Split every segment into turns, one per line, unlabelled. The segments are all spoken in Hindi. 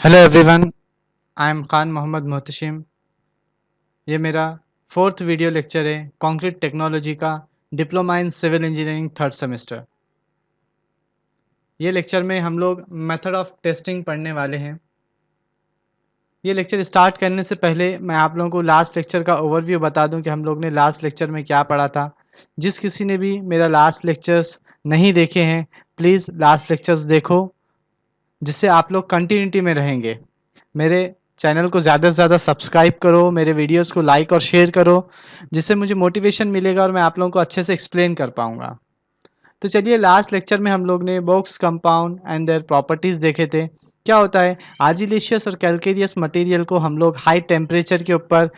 Hello everyone, I am Khan Mohammad Mohtashim. ये मेरा 4th वीडियो लेक्चर है कंक्रीट टेक्नोलॉजी का diploma in civil engineering 3rd semester. ये लेक्चर में हम लोग मेथड ऑफ टेस्टिंग पढ़ने वाले हैं। ये लेक्चर स्टार्ट करने से पहले मैं आप लोगों को लास्ट लेक्चर का ओवरव्यू बता दूं कि हम लोग ने लास्ट लेक्चर में क्या पढ़ा था। जिस किसी ने भी मेरा लास्ट लेक्चर्स नहीं देखे हैं, प्लीज़ लास्ट लेक्चर्स देखो, जिससे आप लोग कंटिन्यूटी में रहेंगे। मेरे चैनल को ज़्यादा से ज़्यादा सब्सक्राइब करो, मेरे वीडियोस को लाइक और शेयर करो, जिससे मुझे मोटिवेशन मिलेगा और मैं आप लोगों को अच्छे से एक्सप्लेन कर पाऊँगा। तो चलिए, लास्ट लेक्चर में हम लोग ने box compound and their properties देखे थे। क्या होता है, आर्जिलेशियस और कैल्केरियस मटेरियल को हम लोग हाई टेम्परेचर के ऊपर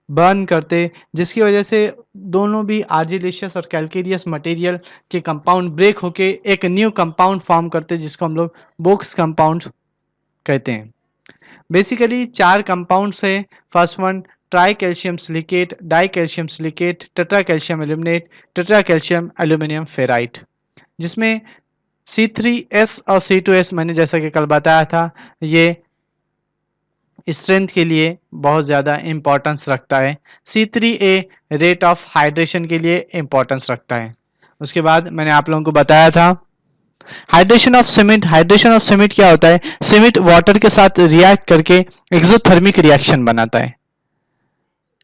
बर्न करते, जिसकी वजह से दोनों भी आर्जिलेशियस और कैल्केरियस मटेरियल के कंपाउंड ब्रेक होके एक न्यू कंपाउंड फॉर्म करते, जिसको हम लोग बॉक्स कंपाउंड कहते हैं। बेसिकली 4 कंपाउंड्स है। First one try calcium silicate, die calcium silicate, tetra calcium aluminate, tetra calcium aluminium ferrite, जिसमें C3S और C2S मैंने जैसा कि कल बताया था, ये स्ट्रेंथ के लिए बहुत ज़्यादा इम्पोर्टेंस रखता है। C3A रेट ऑफ हाइड्रेशन के लिए इम्पोर्टेंस रखता है। उसके बाद मैंने आप लोगों को बताया था hydration of cement. Hydration of cement क्या होता है, सीमेंट वाटर के साथ रिएक्ट करके एक्सोथर्मिक रिएक्शन बनाता है।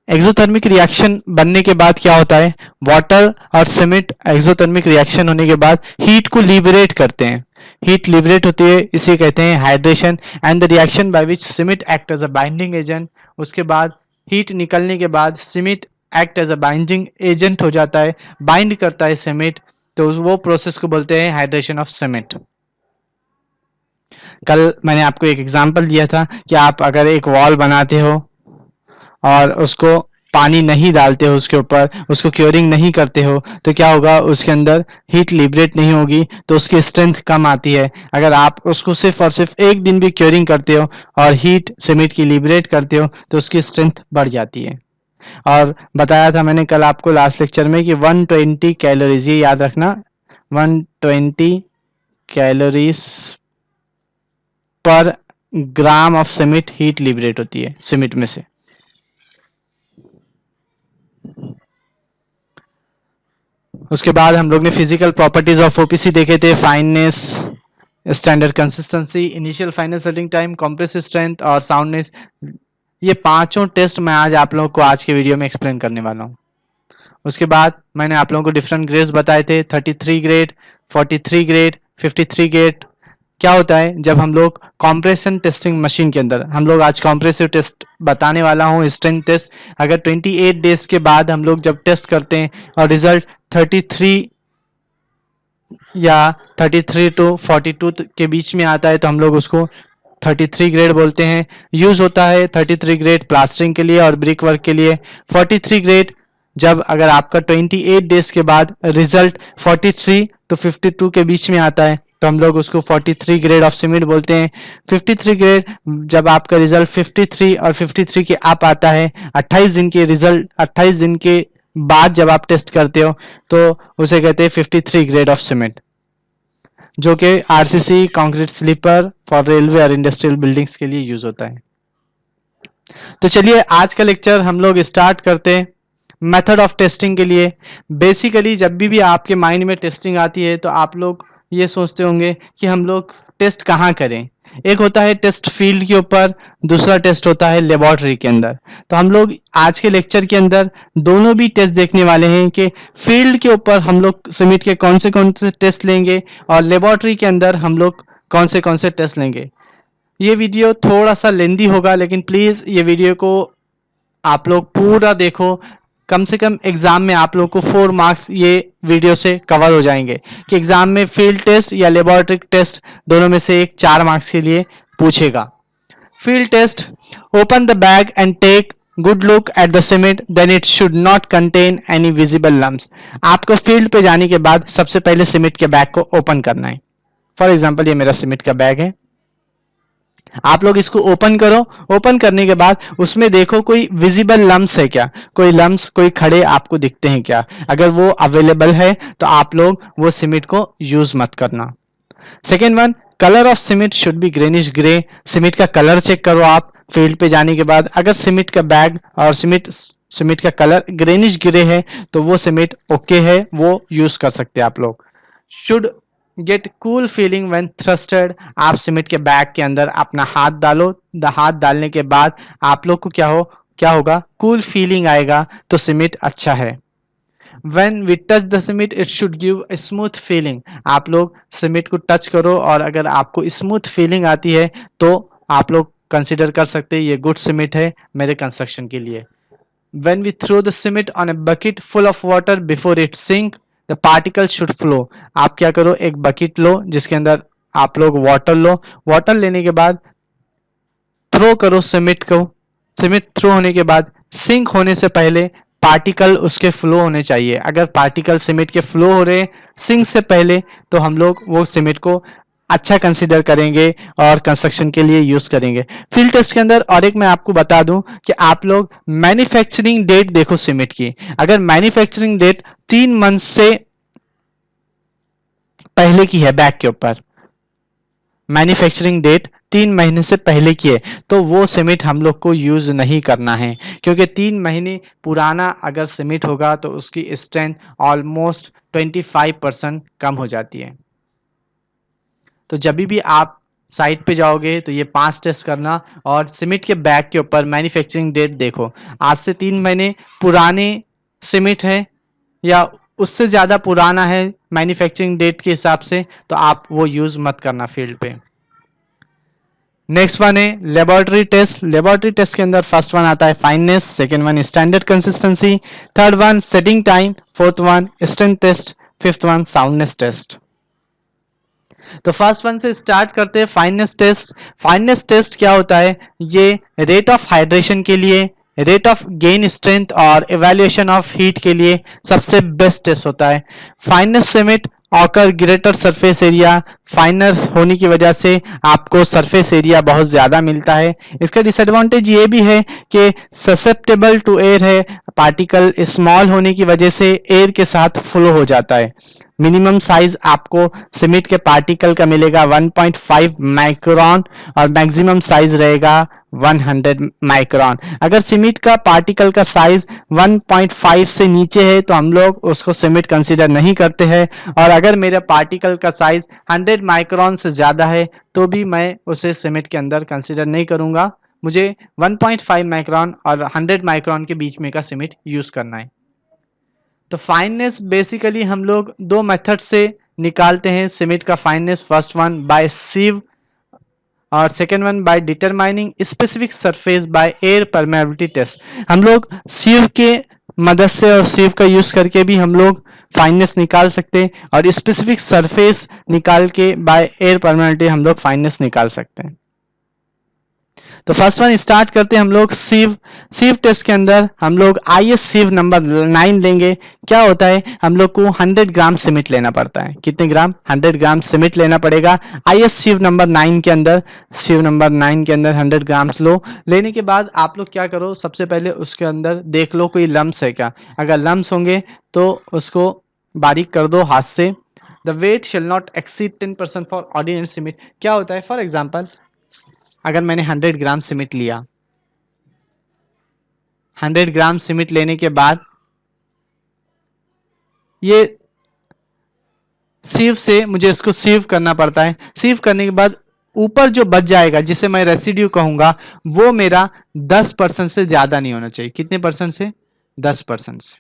एक्सोथर्मिक रिएक्शन बनने के बाद क्या होता है, वाटर और सीमेंट एक्सोथर्मिक रिएक्शन होने के बाद हीट को लिबरेट करते हैं। हीट लिबरेट होती है, इसे कहते हैं hydration. And the reaction by which cement act as a binding agent. उसके बाद हीट निकलने के बाद cement act as a binding agent हो जाता है, बाइंड करता है सीमेंट, तो वो प्रोसेस को बोलते हैं हाइड्रेशन ऑफ सीमेंट। कल मैंने आपको एक एग्जांपल दिया था कि आप अगर एक वॉल बनाते हो और उसको पानी नहीं डालते हो, उसके ऊपर उसको क्योरिंग नहीं करते हो, तो क्या होगा, उसके अंदर हीट लिबरेट नहीं होगी, तो उसकी स्ट्रेंथ कम आती है। अगर आप उसको सिर्फ और सिर्फ एक दिन भी क्योरिंग करते हो और हीट सीमेंट की लिबरेट करते हो, तो उसकी स्ट्रेंथ बढ़ जाती है। और बताया था मैंने कल आपको लास्ट लेक्चर में कि 120 कैलोरीज, ये याद रखना, 120 कैलोरीज पर gram of cement heat liberate होती है सीमेंट में से। उसके बाद हम लोग ने फिजिकल प्रॉपर्टीज ऑफ ओपीसी देखे थे, fineness, standard consistency, initial final setting time, compressive strength और साउंडनेस। ये पांचों टेस्ट मैं आज आप लोगों को आज के वीडियो में एक्सप्लेन करने वाला हूँ। उसके बाद मैंने आप लोगों को डिफरेंट ग्रेड्स बताए थे, 33 ग्रेड, 43 ग्रेड, 53 ग्रेड। क्या होता है, जब हम लोग कॉम्प्रेशन टेस्टिंग मशीन के अंदर, हम लोग आज कॉम्प्रेसिव टेस्ट बताने वाला हूँ, स्ट्रेंथ टेस्ट। अगर 28 डेज के बाद हम लोग जब टेस्ट करते हैं और रिजल्ट 33 या 33 टू 42 के बीच में आता है, तो हम लोग उसको 33 ग्रेड बोलते हैं। यूज होता है 33 ग्रेड प्लास्टरिंग के लिए और ब्रिक वर्क के लिए। 43 ग्रेड जब अगर आपका 28 डेज के बाद रिजल्ट 43 टू 52 के बीच में आता है, तो हम लोग उसको 43 ग्रेड ऑफ सीमेंट बोलते हैं। 53 ग्रेड जब आपका रिजल्ट 53 और 53 के अप आता है, 28 दिन के रिजल्ट, 28 दिन के बाद जब आप टेस्ट करते हो, तो उसे कहते हैं 53 ग्रेड ऑफ सीमेंट, जो कि RCC, concrete sleeper for railway और इंडस्ट्रियल बिल्डिंग्स के लिए यूज होता है। तो चलिए, आज का लेक्चर हम लोग स्टार्ट करते हैं मेथड ऑफ टेस्टिंग के लिए। बेसिकली जब भी आपके माइंड में टेस्टिंग आती है, तो आप लोग ये सोचते होंगे कि हम लोग टेस्ट कहाँ करें। एक होता है टेस्ट फील्ड के ऊपर, दूसरा टेस्ट होता है लेबोरेटरी के अंदर। तो हम लोग आज के लेक्चर के अंदर दोनों भी टेस्ट देखने वाले हैं कि फील्ड के ऊपर हम लोग सीमेंट के कौन से टेस्ट लेंगे और लेबोरेटरी के अंदर हम लोग कौन से टेस्ट लेंगे। ये वीडियो थोड़ा सा लेंदी होगा, लेकिन प्लीज़ ये वीडियो को आप लोग पूरा देखो। कम से कम एग्जाम में आप लोग को 4 मार्क्स ये वीडियो से कवर हो जाएंगे कि एग्जाम में फील्ड टेस्ट या लेबोरेटरी टेस्ट दोनों में से एक 4 मार्क्स के लिए पूछेगा। Field test, open the bag and take good look at the cement, then it should not contain any visible lumps. आपको फील्ड पे जाने के बाद सबसे पहले सीमेंट के बैग को ओपन करना है। फॉर एग्जाम्पल ये मेरा सीमेंट का बैग है, आप लोग इसको ओपन करो। ओपन करने के बाद उसमें देखो कोई विजिबल लम्प्स है क्या, कोई लम्प्स, कोई खड़े आपको दिखते हैं क्या। अगर वो अवेलेबल है तो आप लोग वो सीमेंट को यूज मत करना। Second one, colour of cement should be greenish grey. Cement का कलर चेक करो आप फील्ड पे जाने के बाद, अगर सीमेंट का बैग और सीमेंट का कलर ग्रेनिश ग्रे है तो वो सीमेंट ओके है, वो यूज कर सकते हैं आप लोग। Should get cool feeling when thrusted. आप सीमेंट के बैग के अंदर अपना हाथ डालो, हाथ डालने के बाद आप लोग को क्या होगा, कूल फीलिंग आएगा, तो सीमेंट अच्छा है। When we touch the cement it should give a smooth feeling। आप लोग सीमेंट को टच करो और अगर आपको स्मूथ फीलिंग आती है तो आप लोग कंसिडर कर सकते हैं ये गुड सीमेंट है मेरे कंस्ट्रक्शन के लिए। When we throw the cement on a bucket full of water before it sink the particles should flow। आप क्या करो, एक बकेट लो जिसके अंदर आप लोग वाटर लो, वाटर लेने के बाद थ्रो करो सीमेंट को। सीमेंट थ्रो होने के बाद सिंक होने से पहले पार्टिकल उसके फ्लो होने चाहिए। अगर पार्टिकल सीमेंट के फ्लो हो रहे सिंक से पहले तो हम लोग वो सीमेंट को अच्छा कंसीडर करेंगे और कंस्ट्रक्शन के लिए यूज करेंगे। फील्ड टेस्ट के अंदर और एक मैं आपको बता दूं कि आप लोग मैन्युफैक्चरिंग डेट देखो सीमेंट की। अगर मैन्युफैक्चरिंग डेट 3 मंथ से पहले की है, बैग के ऊपर मैन्युफैक्चरिंग डेट 3 महीने से पहले की है, तो वो सीमेंट हम लोग को यूज नहीं करना है, क्योंकि 3 महीने पुराना अगर सीमेंट होगा तो उसकी स्ट्रेंथ ऑलमोस्ट 25% कम हो जाती है। तो जब भी आप साइट पे जाओगे तो ये 5 टेस्ट करना और सीमेंट के बैग के ऊपर मैन्युफैक्चरिंग डेट देखो। आज से 3 महीने पुराने सीमेंट है या उससे ज़्यादा पुराना है मैन्युफैक्चरिंग डेट के हिसाब से, तो आप वो यूज़ मत करना फील्ड पे। नेक्स्ट वन है लेबोरेटरी टेस्ट। लेबोरेटरी टेस्ट के अंदर फर्स्ट वन आता है fineness, second one standard consistency, third one setting time, fourth one strength test, fifth one soundness test. तो फर्स्ट वन से स्टार्ट करते हैं फाइननेस टेस्ट। फाइननेस टेस्ट क्या होता है, ये रेट ऑफ हाइड्रेशन के लिए, रेट ऑफ गेन स्ट्रेंथ और इवैल्यूएशन ऑफ हीट के लिए सबसे बेस्ट टेस्ट होता है। Fineness cement occur greater surface area, फाइनर होने की वजह से आपको सरफेस एरिया बहुत ज़्यादा मिलता है। इसका डिसएडवांटेज ये भी है कि ससेप्टेबल टू एयर है, पार्टिकल स्मॉल होने की वजह से एयर के साथ फ्लो हो जाता है। मिनिमम साइज आपको सीमेंट के पार्टिकल का मिलेगा 1.5 माइक्रोन और मैक्सिमम साइज रहेगा 100 माइक्रोन। अगर सीमेंट का पार्टिकल का साइज 1.5 से नीचे है तो हम लोग उसको सीमेंट कंसीडर नहीं करते हैं, और अगर मेरा पार्टिकल का साइज 100 माइक्रोन से ज़्यादा है तो भी मैं उसे सीमेंट के अंदर कंसीडर नहीं करूँगा। मुझे 1.5 माइक्रोन और 100 माइक्रोन के बीच में का सीमेंट यूज़ करना है। तो फाइननेस बेसिकली हम लोग 2 मेथड से निकालते हैं सीमेंट का fineness. First one by sieve और second one by determining specific surface by air permeability test. हम लोग सीव के मदद से और सीव का यूज करके भी हम लोग फाइननेस निकाल सकते हैं और स्पेसिफिक सरफेस निकाल के बाय एयर परमेबिलिटी हम लोग फाइननेस निकाल सकते हैं। तो फर्स्ट वन स्टार्ट करते हैं हम लोग सीव टेस्ट के अंदर हम लोग IS सीव नंबर 9 लेंगे। क्या होता है, हम लोग को 100 ग्राम सीमेंट लेना पड़ता है। कितने ग्राम, 100 ग्राम सीमेंट लेना पड़ेगा। IS सीव नंबर 9 के अंदर 100 ग्राम्स लो। लेने के बाद आप लोग क्या करो, सबसे पहले उसके अंदर देख लो कोई लम्स है क्या। अगर लम्स होंगे तो उसको बारीक कर दो हाथ से। The weight shall not exceed 10% for ordinary cement. क्या होता है, फॉर एग्जाम्पल अगर मैंने 100 ग्राम सीमेंट लिया, 100 ग्राम सीमेंट लेने के बाद ये सीव से मुझे इसको सीव करना पड़ता है। सीव करने के बाद ऊपर जो बच जाएगा जिसे मैं रेसिड्यू कहूंगा वो मेरा 10% से ज्यादा नहीं होना चाहिए। कितने परसेंट से, 10% से।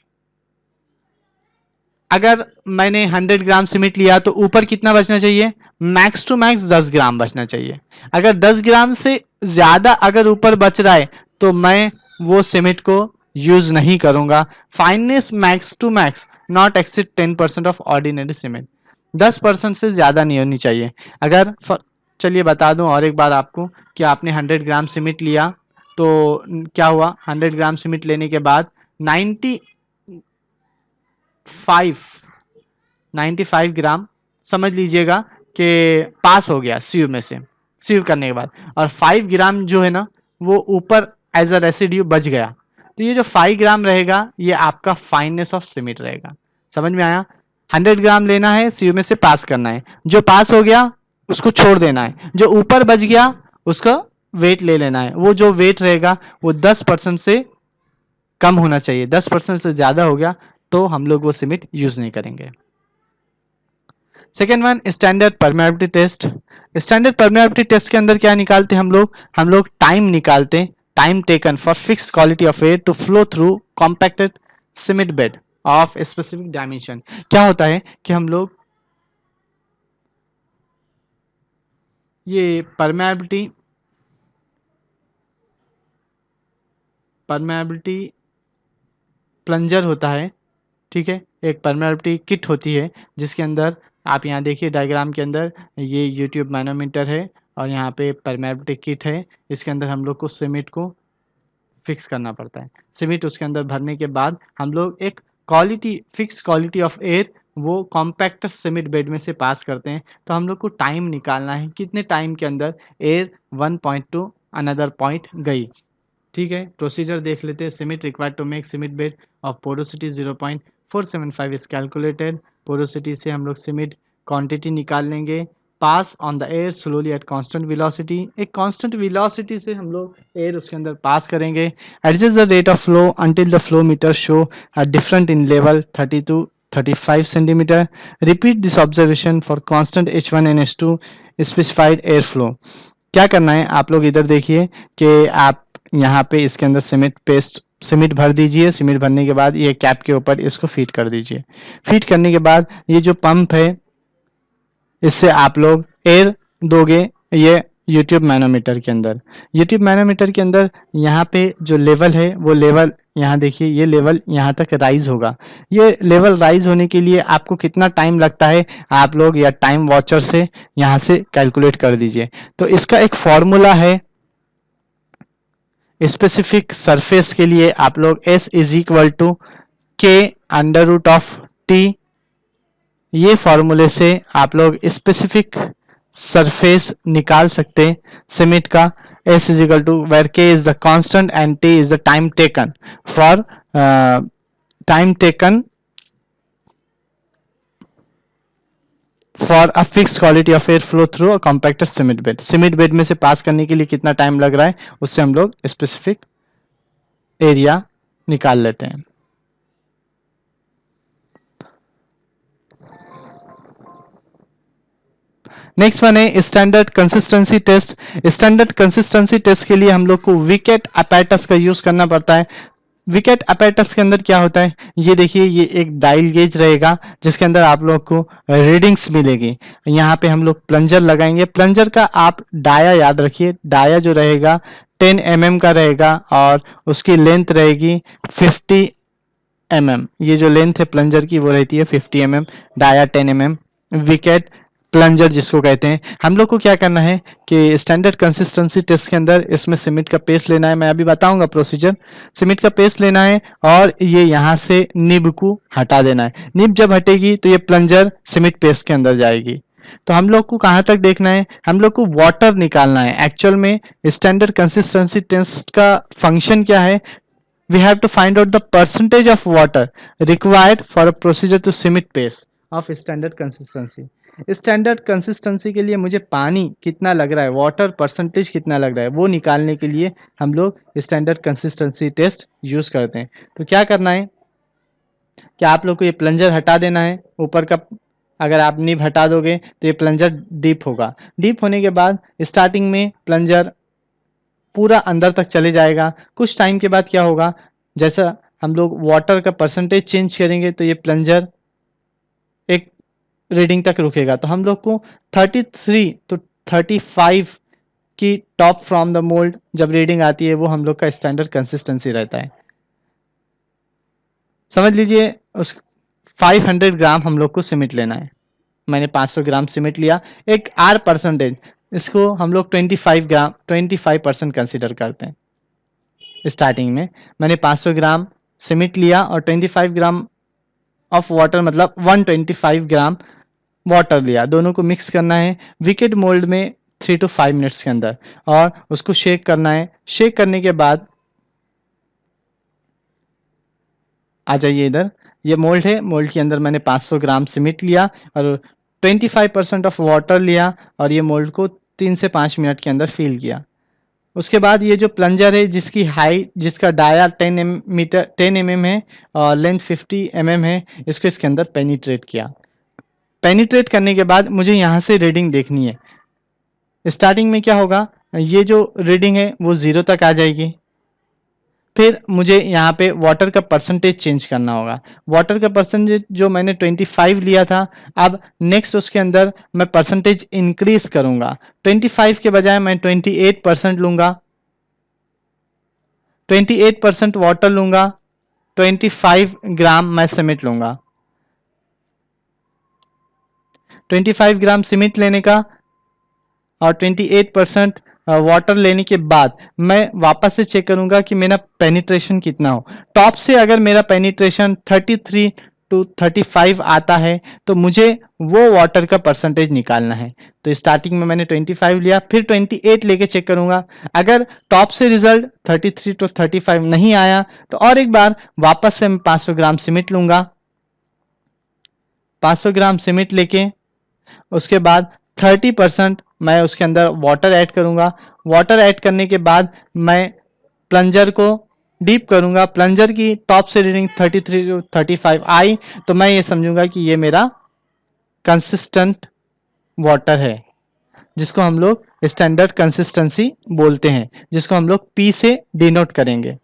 अगर मैंने 100 ग्राम सीमेंट लिया तो ऊपर कितना बचना चाहिए, मैक्स टू मैक्स 10 ग्राम बचना चाहिए। अगर 10 ग्राम से ज्यादा अगर ऊपर बच रहा है तो मैं वो सीमेंट को यूज नहीं करूंगा। Fineness max to max not exceed 10% of ordinary cement. 10% से ज्यादा नहीं होनी चाहिए। अगर चलिए बता दूं और एक बार आपको कि आपने 100 ग्राम सीमेंट लिया तो क्या हुआ, 100 ग्राम सीमेंट लेने के बाद 95 ग्राम समझ लीजिएगा कि पास हो गया सीव में से, सीव करने के बाद, और 5 ग्राम जो है ना वो ऊपर एज अ रेसिड्यू बच गया। तो ये जो 5 ग्राम रहेगा ये आपका फाइननेस ऑफ सीमेंट रहेगा। समझ में आया। 100 ग्राम लेना है, सीव में से पास करना है। जो पास हो गया उसको छोड़ देना है, जो ऊपर बच गया उसका वेट ले लेना है। वो जो वेट रहेगा वो 10% से कम होना चाहिए, 10% से ज़्यादा हो गया तो हम लोग वो सीमेंट यूज़ नहीं करेंगे। Second one, standard permeability test. Standard permeability test के अंदर क्या निकालते हैं हम लोग टाइम निकालते हैं, time taken for fix quality of air to flow through compacted cement bed of specific dimension. क्या होता है कि हम लोग ये परमेबिलिटी प्लंजर होता है, ठीक है, एक परमेबिलिटी किट होती है जिसके अंदर आप यहाँ देखिए डायग्राम के अंदर ये यूट्यूब मैनोमीटर है और यहाँ पे परमेबिलिटी किट है। इसके अंदर हम लोग को सीमेंट को फिक्स करना पड़ता है। सीमेंट उसके अंदर भरने के बाद हम लोग एक फिक्स क्वालिटी ऑफ एयर वो कॉम्पैक्ट सीमेंट बेड में से पास करते हैं। तो हम लोग को टाइम निकालना है, कितने टाइम के अंदर air 1 point to another point गई। ठीक है, प्रोसीजर देख लेते हैं। Cement required to make cement bed of porosity 0.475 is calculated. Porosity से हम लोग सीमेंट क्वांटिटी निकाल लेंगे। Pass on the air slowly at constant velocity, एक कांस्टेंट वेलोसिटी से हम लोग एयर उसके अंदर पास करेंगे। Adjust the rate of flow until the flow meter show a different in level 30 to 35 centimetre. Repeat this observation for constant H1 and H2 specified air flow. क्या करना है, आप लोग इधर देखिए कि आप यहाँ पे इसके अंदर सीमेंट भर दीजिए। सीमेंट भरने के बाद ये कैप के ऊपर इसको फीड कर दीजिए। फीड करने के बाद ये जो पंप है इससे आप लोग एयर दोगे ये यूट्यूब मैनोमीटर के अंदर। यूट्यूब मैनोमीटर के अंदर यहाँ पे जो लेवल है वो लेवल यहाँ देखिए, ये लेवल यहाँ तक राइज होगा। ये लेवल राइज होने के लिए आपको कितना टाइम लगता है आप लोग या टाइम वॉचर से यहाँ से कैलकुलेट कर दीजिए। तो इसका एक फॉर्मूला है स्पेसिफिक सरफेस के लिए, आप लोग S इज इक्वल टू के अंडर रूट ऑफ टी। ये फॉर्मूले से आप लोग स्पेसिफिक सरफेस निकाल सकते हैं सीमेंट का। S is equal to where K is the constant and T is the time taken for a fix quality of air flow through a compacted cement bed. Cement bed में से पास करने के लिए कितना टाइम लग रहा है उससे हम लोग स्पेसिफिक एरिया निकाल लेते हैं। नेक्स्ट वन है standard consistency test. Standard consistency test के लिए हम लोग को विकेट अपैरेटस का यूज करना पड़ता है। विकेट अपैरेटस के अंदर क्या होता है, ये देखिए, ये एक डायल गेज रहेगा जिसके अंदर आप लोग को रीडिंग्स मिलेगी। यहाँ पे हम लोग प्लंजर लगाएंगे। प्लंजर का आप डाया याद रखिए, डाया जो रहेगा 10 mm का रहेगा और उसकी लेंथ रहेगी 50 mm। ये जो लेंथ है प्लंजर की वो रहती है 50 mm, dia 10 mm। Vicat plunger जिसको कहते हैं। हम लोग को क्या करना है कि स्टैंडर्ड कंसिस्टेंसी टेस्ट के अंदर इसमें सीमेंट का पेस्ट लेना है। मैं अभी बताऊंगा प्रोसीजर। सीमेंट का पेस्ट लेना है और ये यहाँ से निब को हटा देना है। निब जब हटेगी तो ये प्लंजर सीमेंट पेस्ट के अंदर जाएगी। तो हम लोग को कहाँ तक देखना है, हम लोग को वाटर निकालना है। एक्चुअल में स्टैंडर्ड कंसिस्टेंसी टेस्ट का फंक्शन क्या है, we have to find out the percentage of water required for a procedure to cement paste of standard consistency। Standard consistency के लिए मुझे पानी कितना लग रहा है, वाटर परसेंटेज कितना लग रहा है, वो निकालने के लिए हम लोग स्टैंडर्ड कंसिस्टेंसी टेस्ट यूज करते हैं। तो क्या करना है कि आप लोग को ये प्लंजर हटा देना है ऊपर का। अगर आप निब हटा दोगे तो ये प्लंजर डीप होगा। डीप होने के बाद स्टार्टिंग में प्लंजर पूरा अंदर तक चले जाएगा। कुछ टाइम के बाद क्या होगा, जैसा हम लोग वाटर का परसेंटेज चेंज करेंगे तो ये प्लंजर एक रीडिंग तक रुकेगा। तो हम लोग को 33 तो 35 की टॉप फ्रॉम द मोल्ड जब रीडिंग आती है वो हम लोग का स्टैंडर्ड कंसिस्टेंसी रहता है। समझ लीजिए उस 500 ग्राम हम लोग को सीमेंट लेना है। मैंने 500 ग्राम सीमेंट लिया। एक आर परसेंटेज, इसको हम लोग 25% कंसिडर करते हैं। स्टार्टिंग में मैंने 500 ग्राम सीमेंट लिया और 25 ग्राम ऑफ वाटर, मतलब 125 ग्राम वाटर लिया। दोनों को मिक्स करना है विकेट मोल्ड में 3 to 5 मिनट्स के अंदर और उसको शेक करना है। शेक करने के बाद आ जाइए इधर, ये मोल्ड है। मोल्ड के अंदर मैंने 500 ग्राम सीमेंट लिया और 25% ऑफ वाटर लिया और ये मोल्ड को 3 से 5 मिनट के अंदर फिल किया। उसके बाद ये जो प्लंजर है जिसकी हाइट, जिसका डाया 10 mm है और लेंथ 50 mm है, इसको इसके अंदर पेनिट्रेट किया। पेनिट्रेट करने के बाद मुझे यहाँ से रीडिंग देखनी है। स्टार्टिंग में क्या होगा, ये जो रीडिंग है वो 0 तक आ जाएगी। फिर मुझे यहाँ पे वाटर का परसेंटेज चेंज करना होगा। वाटर का परसेंटेज जो मैंने 25 लिया था, अब नेक्स्ट उसके अंदर मैं परसेंटेज इंक्रीज करूंगा। 25 के बजाय मैं 28% लूंगा, 28% वाटर लूंगा, 25 ग्राम मैं सीमेंट लूंगा। 25 ग्राम सीमेंट लेने का और 28% वाटर लेने के बाद मैं वापस से चेक करूंगा कि मेरा पेनिट्रेशन कितना हो। टॉप से अगर मेरा पेनिट्रेशन 33 टू 35 आता है तो मुझे वो वाटर का परसेंटेज निकालना है। तो स्टार्टिंग में मैंने 25 लिया, फिर 28 लेके चेक करूंगा। अगर टॉप से रिजल्ट 33 टू 35 नहीं आया तो और एक बार वापस से मैं 500 ग्राम सीमेंट लूंगा। 500 ग्राम सीमेंट लेके उसके बाद 30% मैं उसके अंदर वाटर ऐड करूंगा। वाटर ऐड करने के बाद मैं प्लंजर को डीप करूंगा। प्लंजर की टॉप से रीडिंग 33 टू 35 आई तो मैं ये समझूंगा कि ये मेरा कंसिस्टेंट वाटर है, जिसको हम लोग स्टैंडर्ड कंसिस्टेंसी बोलते हैं, जिसको हम लोग पी से डिनोट करेंगे।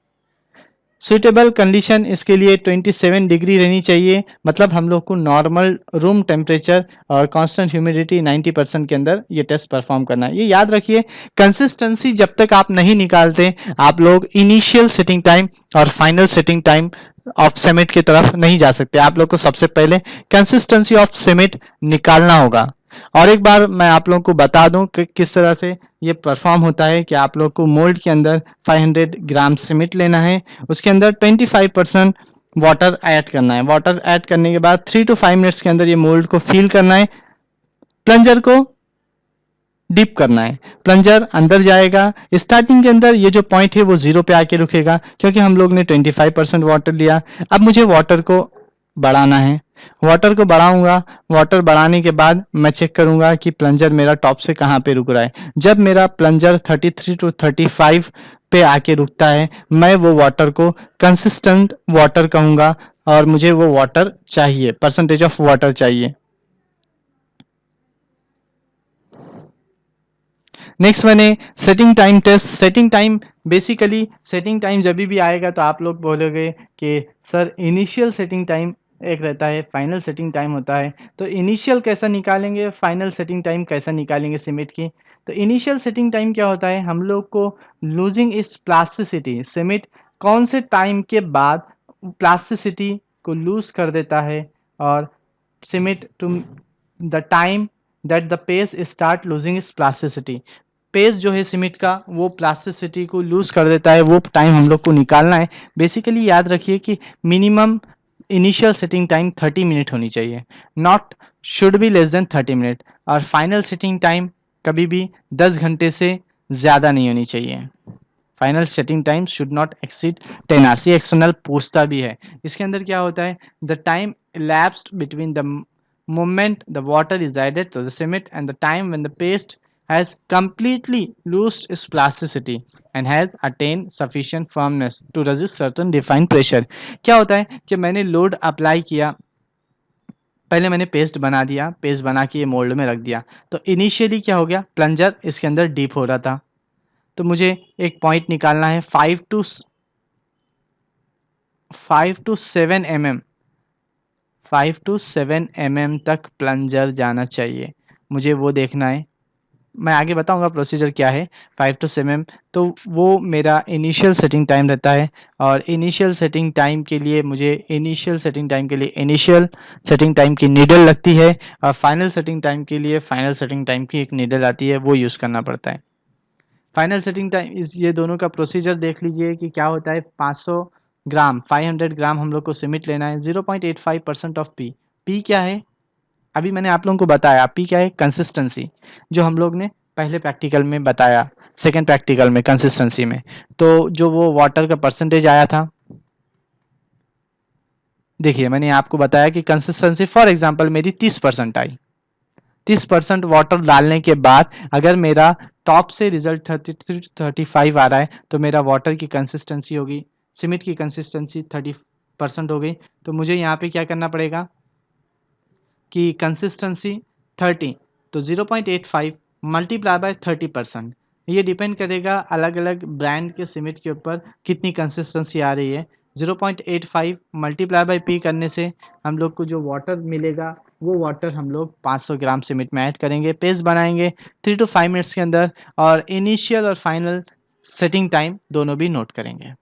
सुइटेबल कंडीशन इसके लिए 27 डिग्री रहनी चाहिए, मतलब हम लोग को नॉर्मल रूम टेम्परेचर और कांस्टेंट ह्यूमिडिटी 90% के अंदर ये टेस्ट परफॉर्म करना है। ये याद रखिए, कंसिस्टेंसी जब तक आप नहीं निकालते आप लोग इनिशियल सेटिंग टाइम और final setting time of cement की तरफ नहीं जा सकते। आप लोग को सबसे पहले कंसिस्टेंसी ऑफ सीमेंट निकालना होगा। और एक बार मैं आप लोगों को बता दूं कि किस तरह से ये परफॉर्म होता है कि आप लोग को मोल्ड के अंदर 500 ग्राम सीमेंट लेना है, उसके अंदर 25% वाटर ऐड करना है। वाटर ऐड करने के बाद 3 टू 5 मिनट्स के अंदर ये मोल्ड को फिल करना है, प्लंजर को डिप करना है, प्लंजर अंदर जाएगा। स्टार्टिंग के अंदर ये जो पॉइंट है वो 0 पे आके रुकेगा क्योंकि हम लोग ने 25% वाटर लिया। अब मुझे वाटर को बढ़ाना है, वाटर को बढ़ाऊंगा। वाटर बढ़ाने के बाद मैं चेक करूंगा कि प्लंजर मेरा टॉप से कहाँ पे रुक रहा है। जब मेरा प्लंजर 33 टू 35 पे आके रुकता है मैं वो वाटर को कंसिस्टेंट वाटर कहूंगा और मुझे वो वाटर चाहिए, परसेंटेज ऑफ वाटर चाहिए। नेक्स्ट मैंने setting time test. Setting time basically, setting time जब भी आएगा तो आप लोग बोलोगे कि सर इनिशियल सेटिंग टाइम एक रहता है, फाइनल सेटिंग टाइम होता है, तो इनिशियल कैसा निकालेंगे, फाइनल सेटिंग टाइम कैसा निकालेंगे सीमेंट की। तो इनिशियल सेटिंग टाइम क्या होता है, हम लोग को लूजिंग इस प्लास्टिसिटी, सीमेंट कौन से टाइम के बाद प्लास्टिसिटी को लूज कर देता है और cement to the time that the paste start losing its plasticity. Paste जो है सीमेंट का वो प्लास्टिसिटी को लूज कर देता है, वो टाइम हम लोग को निकालना है। बेसिकली याद रखिए कि minimum initial setting time 30 minute होनी चाहिए, not should be less than 30 minute. और फाइनल सेटिंग टाइम कभी भी 10 घंटे से ज़्यादा नहीं होनी चाहिए। Final setting time should not exceed 10 hours. ये एक्सटर्नल पूछता भी है। इसके अंदर क्या होता है, the time elapsed between the moment the water is added to the cement and the time when the paste has completely lost its plasticity and has attained sufficient firmness to resist certain defined pressure। क्या होता है कि मैंने लोड अप्लाई किया, पहले मैंने पेस्ट बना दिया, पेस्ट बना के ये मोल्ड में रख दिया, तो इनिशियली क्या हो गया, प्लंजर इसके अंदर डीप हो रहा था, तो मुझे एक पॉइंट निकालना है 5 टू 7 mm, 5 टू 7 mm तक प्लंजर जाना चाहिए, मुझे वो देखना है। मैं आगे बताऊंगा प्रोसीजर क्या है। 5 टू 7 mm तो वो मेरा इनिशियल सेटिंग टाइम रहता है और इनिशियल सेटिंग टाइम के लिए मुझे इनिशियल सेटिंग टाइम की नीडल लगती है और फाइनल सेटिंग टाइम के लिए फाइनल सेटिंग टाइम की एक नीडल आती है, वो यूज़ करना पड़ता है। फाइनल सेटिंग टाइम इस ये दोनों का प्रोसीजर देख लीजिए कि क्या होता है। 500 ग्राम 500 ग्राम हम लोग को सीमेंट लेना है, 0.85% ऑफ पी। पी क्या है, अभी मैंने आप लोगों को बताया। पी क्या है, कंसिस्टेंसी, जो हम लोग ने पहले प्रैक्टिकल में बताया, सेकेंड प्रैक्टिकल में कंसिस्टेंसी में। तो जो वो वाटर का परसेंटेज आया था, देखिए मैंने आपको बताया कि कंसिस्टेंसी फॉर एग्जांपल मेरी 30% आई, 30% वाटर डालने के बाद अगर मेरा टॉप से रिजल्ट 33-35 आ रहा है तो मेरा वाटर की कंसिस्टेंसी होगी, सीमेंट की कंसिस्टेंसी 30% हो गई। तो मुझे यहाँ पे क्या करना पड़ेगा कि कंसिस्टेंसी 30, तो 0.85 मल्टीप्लाई बाय 30%। ये डिपेंड करेगा अलग अलग ब्रांड के सीमेंट के ऊपर कितनी कंसिस्टेंसी आ रही है। 0.85 मल्टीप्लाई बाय पी करने से हम लोग को जो वाटर मिलेगा वो वाटर हम लोग 500 ग्राम सीमेंट में ऐड करेंगे, पेस्ट बनाएंगे 3 to 5 मिनट्स के अंदर, और इनिशियल और फाइनल सेटिंग टाइम दोनों भी नोट करेंगे।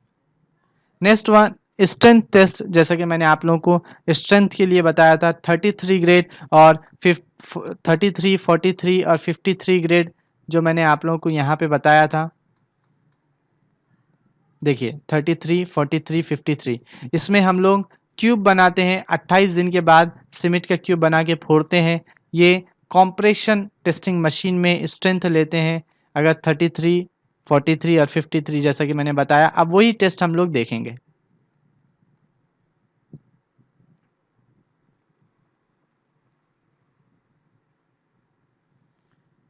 नेक्स्ट वन स्ट्रेंथ टेस्ट, जैसा कि मैंने आप लोगों को स्ट्रेंथ के लिए बताया था 33 ग्रेड और 33, 43 और 53 ग्रेड जो मैंने आप लोगों को यहाँ पे बताया था। देखिए 33, 43, 53 इसमें हम लोग क्यूब बनाते हैं, 28 दिन के बाद सीमेंट का क्यूब बना के फोड़ते हैं। ये कॉम्प्रेशन टेस्टिंग मशीन में स्ट्रेंथ लेते हैं अगर 33, 43 और 53 जैसा कि मैंने बताया। अब वही टेस्ट हम लोग देखेंगे।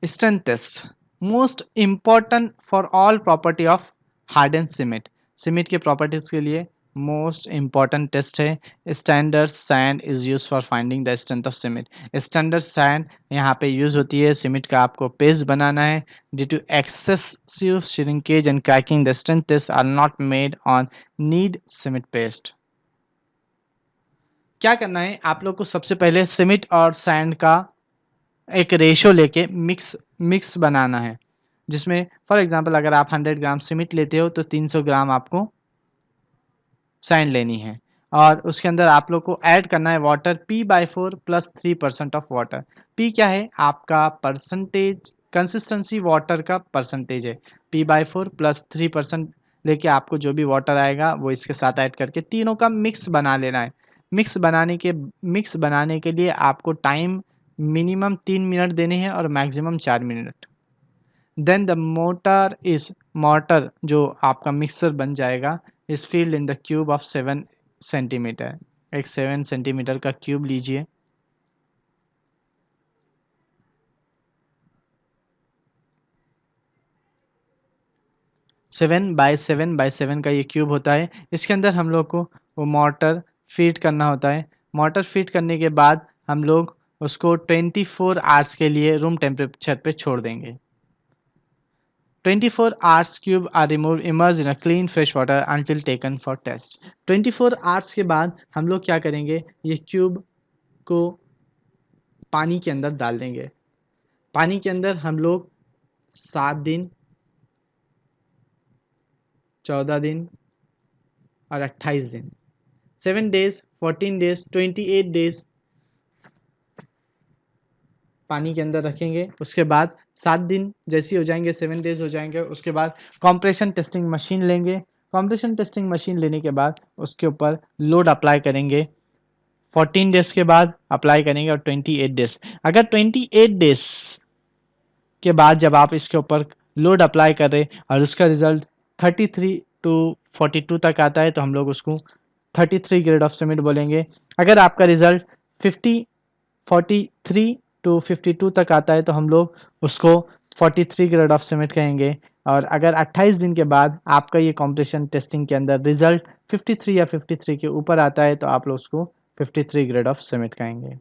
Strength test most important for all property of harden cement. Cement के प्रॉपर्टीज के लिए मोस्ट इम्पॉर्टेंट टेस्ट है। Standard sand is use for finding the strength of cement. Standard sand यहाँ पे यूज होती है, सीमेंट का आपको पेस्ट बनाना है। Due to excessive shrinkage and cracking the strength test are not made on neat cement paste. क्या करना है आप लोग को, सबसे पहले सीमेंट और सैंड का एक रेशो लेके मिक्स बनाना है, जिसमें फॉर एग्जांपल अगर आप 100 ग्राम सीमेंट लेते हो तो 300 ग्राम आपको सैंड लेनी है, और उसके अंदर आप लोग को ऐड करना है water P/4 plus 3% of water. P क्या है, आपका परसेंटेज, कंसिस्टेंसी वाटर का परसेंटेज है। P/4 प्लस 3% लेके आपको जो भी वाटर आएगा वो इसके साथ ऐड करके तीनों का मिक्स बना लेना है। मिक्स बनाने के लिए आपको टाइम मिनिमम 3 मिनट देने हैं और maximum 4 minute. Then the mortar जो आपका मिक्सर बन जाएगा is filled in the cube of 7 centimetre. एक 7 सेंटीमीटर का क्यूब लीजिए। सेवन बाय सेवन का ये क्यूब होता है। इसके अंदर हम लोग को वो मोटर फीड करना होता है। मोटर फीड करने के बाद हम लोग उसको 24 आवर्स के लिए रूम टेम्परेचर पे छोड़ देंगे। 24 hours cube are removed immersed in a clean fresh water until taken for test। 24 hours के बाद हम लोग क्या करेंगे, ये क्यूब को पानी के अंदर डाल देंगे। पानी के अंदर हम लोग 7 दिन, 14 दिन और 28 दिन, 7 days, 14 days, 28 days पानी के अंदर रखेंगे। उसके बाद 7 दिन जैसे हो जाएंगे, 7 डेज हो जाएंगे, उसके बाद कॉम्प्रेशन टेस्टिंग मशीन लेंगे। कॉम्प्रेशन टेस्टिंग मशीन लेने के बाद उसके ऊपर लोड अप्लाई करेंगे। 14 डेज के बाद अप्लाई करेंगे और 28 डेज। अगर 28 डेज के बाद जब आप इसके ऊपर लोड अप्लाई कर रहे और उसका रिजल्ट 33 to 42 तक आता है तो हम लोग उसको 33 ग्रेड ऑफ सीमेंट बोलेंगे। अगर आपका रिजल्ट 43 to 52 तक आता है तो हम लोग उसको 43 ग्रेड ऑफ सीमेंट कहेंगे। और अगर 28 दिन के बाद आपका ये कॉम्पिटिशन टेस्टिंग के अंदर रिजल्ट 53 या 53 के ऊपर आता है तो आप लोग उसको 53 ग्रेड ऑफ सीमेंट कहेंगे।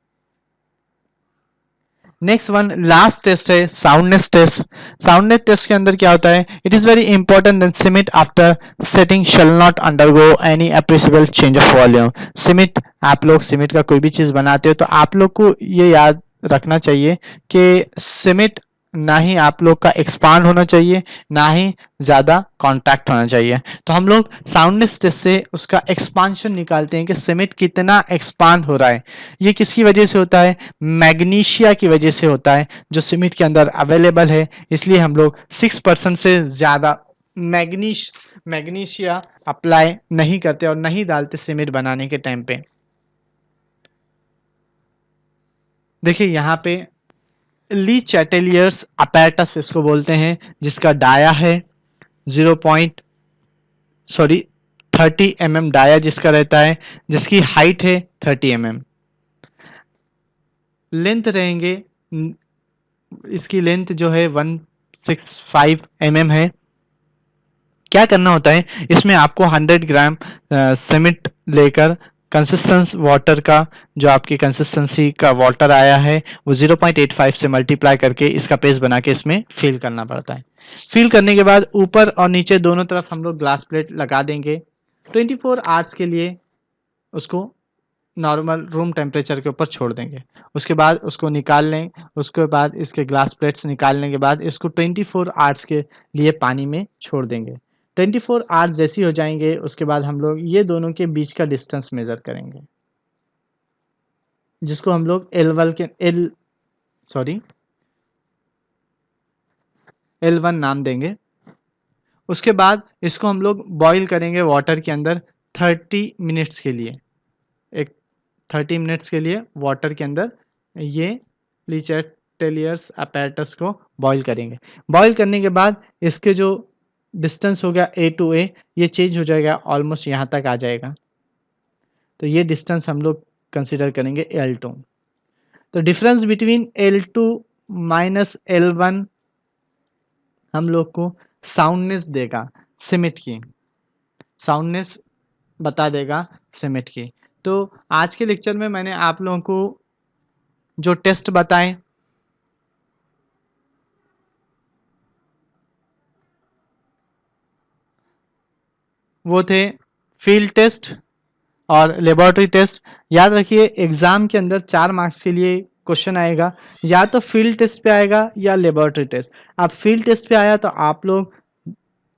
नेक्स्ट वन लास्ट टेस्ट है साउंडनेस टेस्ट। साउंडनेस टेस्ट के अंदर क्या होता है, it is very important that cement after setting shall not undergo any appreciable change of volume. Cement, आप लोग सीमेंट का कोई भी चीज बनाते हो तो आप लोग को ये याद रखना चाहिए कि सीमेंट ना ही आप लोग का एक्सपांड होना चाहिए ना ही ज़्यादा कॉन्टैक्ट होना चाहिए। तो हम लोग साउंडनेस टेस्ट से उसका एक्सपांशन निकालते हैं कि सीमेंट कितना एक्सपांड हो रहा है। ये किसकी वजह से होता है, मैग्नीशिया की वजह से होता है जो सीमेंट के अंदर अवेलेबल है। इसलिए हम लोग 6% से ज़्यादा मैग्नीशिया अप्लाई नहीं करते और नहीं डालते सीमेंट बनाने के टाइम पे। देखिए यहाँ पे ली चैटेलियर्स अपैरेटस इसको बोलते हैं, जिसका डाया है 30 mm डाया जिसका रहता है, जिसकी हाइट है 30 mm, लेंथ रहेंगे इसकी लेंथ जो है 165 mm है। क्या करना होता है इसमें आपको 100 ग्राम सीमेंट लेकर कंसिस्टेंस वाटर का जो आपकी कंसिस्टेंसी का वाटर आया है वो 0.85 से मल्टीप्लाई करके इसका पेस्ट बना के इसमें फिल करना पड़ता है। फिल करने के बाद ऊपर और नीचे दोनों तरफ हम लोग ग्लास प्लेट लगा देंगे। 24 आवर्स के लिए उसको नॉर्मल रूम टेम्परेचर के ऊपर छोड़ देंगे। उसके बाद उसको निकाल लें। उसके बाद इसके ग्लास प्लेट्स निकालने के बाद इसको 24 आवर्स के लिए पानी में छोड़ देंगे। 24 आवर्स जैसी हो जाएंगे उसके बाद हम लोग ये दोनों के बीच का डिस्टेंस मेज़र करेंगे, जिसको हम लोग L1 नाम देंगे। उसके बाद इसको हम लोग बॉईल करेंगे वाटर के अंदर 30 मिनट्स के लिए। एक 30 मिनट्स के लिए वाटर के अंदर ये लीचेटेलियर्स अपैरेटस को बॉईल करेंगे। बॉईल करने के बाद इसके जो डिस्टेंस हो गया ए टू ए ये चेंज हो जाएगा, ऑलमोस्ट यहाँ तक आ जाएगा। तो ये डिस्टेंस हम लोग कंसिडर करेंगे L2। तो difference between L2 minus L1 हम लोग को साउंडनेस देगा सीमेंट की, साउंडनेस बता देगा सीमेंट की। तो आज के लेक्चर में मैंने आप लोगों को जो टेस्ट बताएं वो थे फील्ड टेस्ट और लेबोरेटरी टेस्ट। याद रखिए एग्जाम के अंदर 4 मार्क्स के लिए क्वेश्चन आएगा, या तो फील्ड टेस्ट पे आएगा या लेबोरेटरी टेस्ट। अब फील्ड टेस्ट पे आया तो आप लोग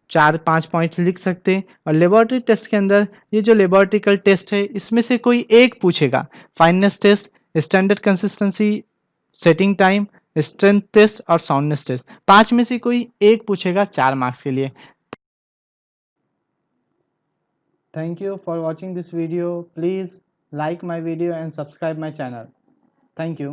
4-5 पॉइंट्स लिख सकते हैं, और लेबोरेटरी टेस्ट के अंदर ये जो लेबोरेटरिकल टेस्ट है इसमें से कोई एक पूछेगा। Fineness test, standard consistency, setting time, strength test और साउंडनेस टेस्ट, 5 में से कोई एक पूछेगा 4 मार्क्स के लिए। Thank you for watching this video. Please like my video and subscribe my channel. Thank you.